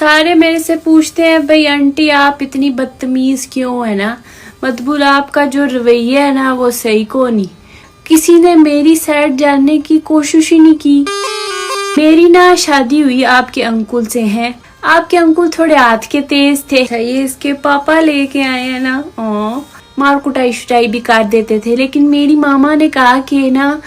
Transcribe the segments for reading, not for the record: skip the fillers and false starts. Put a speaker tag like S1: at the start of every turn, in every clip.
S1: सारे मेरे से पूछते हैं भाई आंटी आप इतनी बदतमीज क्यों है ना, मतलब आपका जो रवैया है ना वो सही को नहीं। किसी ने मेरी साइड जानने की कोशिश ही नहीं की। मेरी ना शादी हुई आपके अंकुल से है। आपके अंकुल थोड़े हाथ के तेज थे। ये इसके पापा लेके आए हैं ना, मार कुटाई शुटाई भी कर देते थे, लेकिन मेरी मामा ने कहा कि ना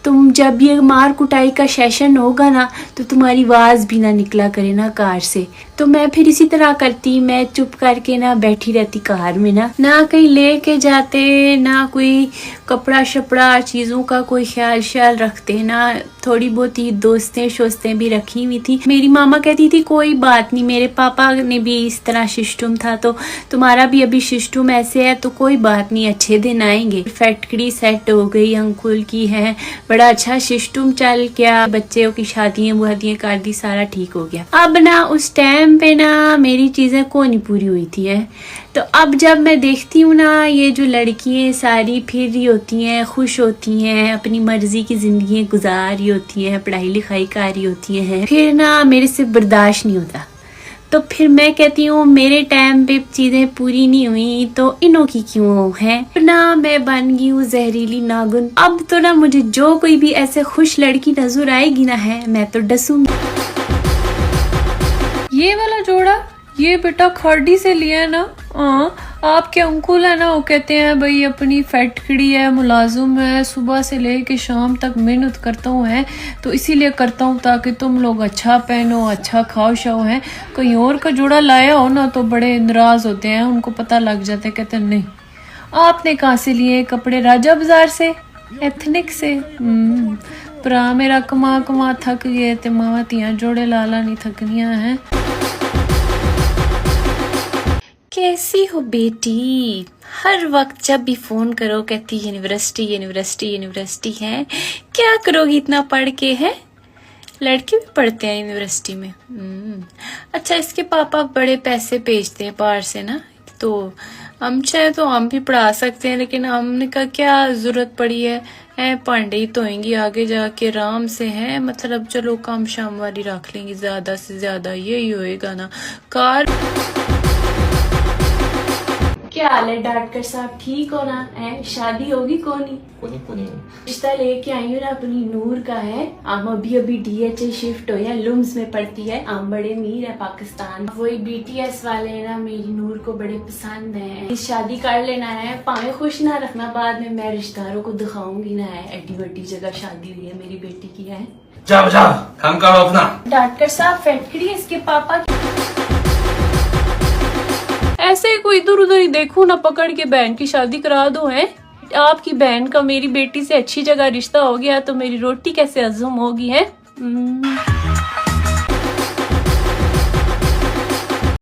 S1: तुम जब ये मार कुटाई का सेशन होगा ना तो तुम्हारी आवाज भी ना निकला करे ना कार से। तो मैं फिर इसी तरह करती, मैं चुप करके ना बैठी रहती कार में, ना कहीं लेके जाते, ना कोई कपड़ा शपड़ा चीजों का कोई ख्याल श्याल रखते, ना थोड़ी बहुत ही दोस्तें शोस्तें भी रखी हुई थी। मेरी मामा कहती थी कोई बात नहीं, मेरे पापा ने भी इस तरह सिस्टम था तो तुम्हारा भी अभी सिस्टम ऐसे है तो कोई बात नहीं, अच्छे दिन आएंगे। फैक्ट्री सेट हो गई, अंकुल की है, बड़ा अच्छा सिस्टम चल गया, बच्चों की शादियां बुहादियां कर दी, सारा ठीक हो गया। अब ना उस टाइम पे ना मेरी चीजें को नहीं पूरी हुई थी है। तो अब जब मैं देखती हूँ ना ये जो लड़कियां सारी फिर रही होती हैं, खुश होती हैं, अपनी मर्जी की जिंदगी गुजार रही होती हैं, पढ़ाई लिखाई कर रही होती हैं, फिर ना मेरे से बर्दाश्त नहीं होता। तो फिर मैं कहती हूँ मेरे टाइम पे चीजें पूरी नहीं हुई तो इनों की क्यों है ना। मैं बन गई हूँ जहरीली नागिन। अब तो ना मुझे जो कोई भी ऐसे खुश लड़की नजर आएगी ना है मैं तो डसूंगी।
S2: ये वाला जोड़ा ये बेटा खर्डी से लिया ना। आपके अंकुल है ना, वो कहते हैं भाई अपनी फैक्ट्री है, मुलाजिम है, सुबह से लेके शाम तक मेहनत करता हूँ है, तो इसीलिए करता हूँ ताकि तुम लोग अच्छा पहनो, अच्छा खाओ शाओ है। कहीं और का जोड़ा लाया हो ना तो बड़े नाराज होते हैं, उनको पता लग जाता है, कहते हैं नहीं आपने कहाँ से लिए कपड़े, राजा बाजार से, एथनिक से। भरा मेरा कमा कमा थक गए ते मावा तियां जोड़े लाला नहीं थकनिया है।
S1: कैसी हो बेटी? हर वक्त जब भी फोन करो कहती यूनिवर्सिटी यूनिवर्सिटी यूनिवर्सिटी है। क्या करोगी इतना पढ़ के है? लड़के भी पढ़ते हैं यूनिवर्सिटी में। अच्छा इसके पापा बड़े पैसे भेजते हैं बाहर से ना, तो हम चाहे तो हम भी पढ़ा सकते हैं, लेकिन हमने का क्या जरूरत पड़ी है पांडे ही धोएंगी आगे जाके आराम से है। मतलब चलो काम शाम वाली रख लेंगे, ज्यादा से ज्यादा यही होएगा ना। कार क्या हाल है डॉक्टर साहब, ठीक हो ना? है शादी होगी कोनी? रिश्ता लेके आई हूँ ना अपनी नूर का है। हम अभी DHA शिफ्ट हो या लुम्स में पड़ती है। हम बड़े अमीर है पाकिस्तान, वही BTS वाले है ना, मेरी नूर को बड़े पसंद है। शादी कर लेना है, पावे खुश ना रखना, बाद में मैं रिश्तेदारों को दिखाऊंगी ना है एडी बड़ी जगह शादी हुई है मेरी बेटी की है।
S3: जा काम करो अपना।
S1: डॉक्टर साहब फैक्ट्री है इसके पापा की।
S2: ऐसे ही कोई इधर उधर ही देखूं ना पकड़ के बहन की शादी करा दो है। आपकी बहन का मेरी बेटी से अच्छी जगह रिश्ता हो गया तो मेरी रोटी कैसे हजम होगी है।